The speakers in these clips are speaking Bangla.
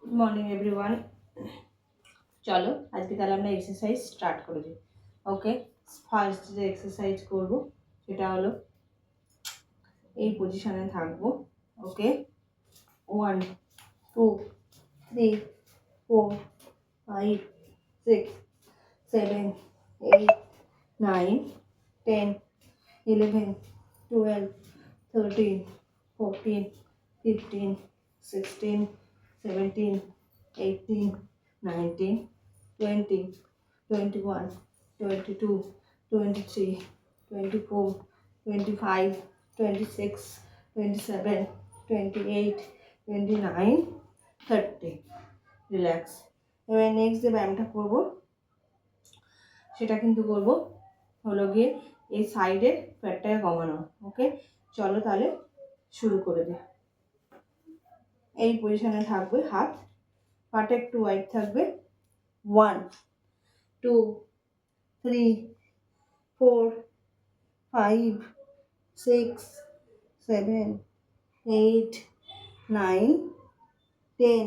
Good morning everyone. চলো আজকে তাহলে আমরা এক্সারসাইজ স্টার্ট করে দিই। ওকে, ফার্স্ট যে এক্সারসাইজ করব সেটা হলো এই পজিশনে থাকবো। ওকে, 1 2 3 4 5 6 7 8 9 10 11 12 13 14 15 16 17 18 19 20 21 22 23 24 25 26 27 28 29 30। রিল্যাক্স। এবার নেক্সট যে ব্যায়ামটা করব সেটা কিন্তু করব হলো গিয়ে এই সাইডের ফ্যাটটাকে কমানো। ওকে, চলো তাহলে শুরু করে দিই। এই পজিশনে থাকবে, হাত পাটা একটু ওয়াইড থাকবে। 1 2 3 4 5 6 7 8 9 10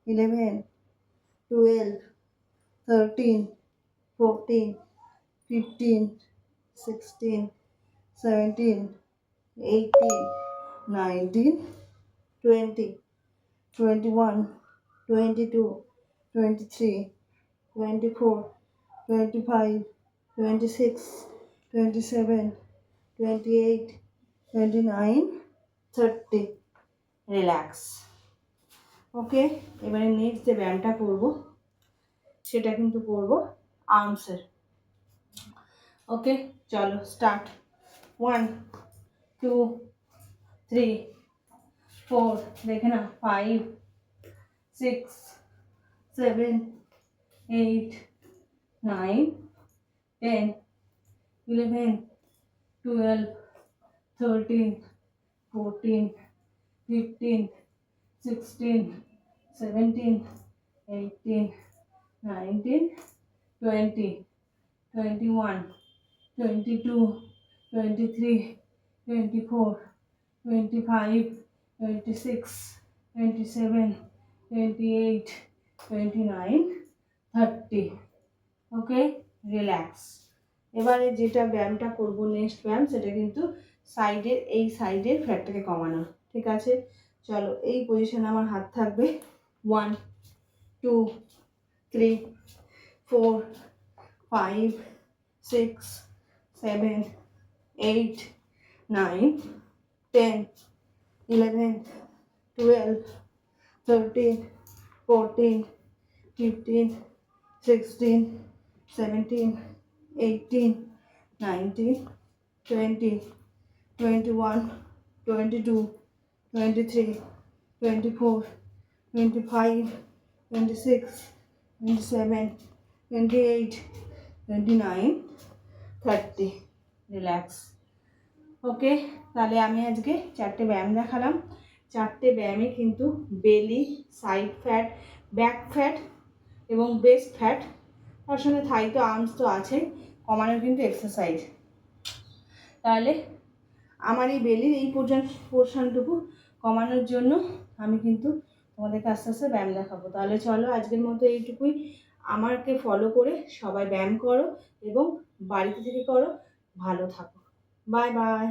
11 12 13 14 15 16 17 18 19 20 21 22 23 24 25 26 27 28 29 30। রিল্যাক্স। ওকে, এবারে নেক্সট যে ব্যায়ামটা করব সেটা কিন্তু করব আর্মসের। ওকে, চলো স্টার্ট। 1 2 3 4, দেখে না, 5 6 7 8 9 10 11 12 13 14 15 16 17 18 19 20 21 22 23 24 25 26 27 28 29 30। ওকে, রিল্যাক্স। এবারে যেটা ব্যায়ামটা করব নেক্সট ব্যায়াম সেটা কিন্তু সাইডের, এই সাইডের ফ্যাটটাকে কমানো। ঠিক আছে, চলো এই পজিশনে আমার হাত থাকবে। 1 2 3 4 5 6 7 8 9 10 11 12 13 14 15 16 17 18 19 20 21 22 23 24 25 26 27 28 29 30। রিল্যাক্স। ওকে, তাহলে আমি আজকে 4টে ব্যায়াম দেখালাম। 4টে ব্যায়ামে কিন্তু বেলি, সাইড ফ্যাট, ব্যাক ফ্যাট এবং বেস্ট ফ্যাট, তার সঙ্গে থাই তো আর্মস তো আছে, কমানোর কিন্তু এক্সারসাইজ। তাহলে আমার এই বেলির এই পোর্শনটুকু কমানোর জন্য আমি কিন্তু তোমাদেরকে আস্তে আস্তে ব্যায়াম দেখাবো। তাহলে চলো আজকের মতো এইটুকুই। আমাকে ফলো করে সবাই ব্যায়াম করো এবং বাড়িতে থেকে করো। ভালো থাকো। Bye bye.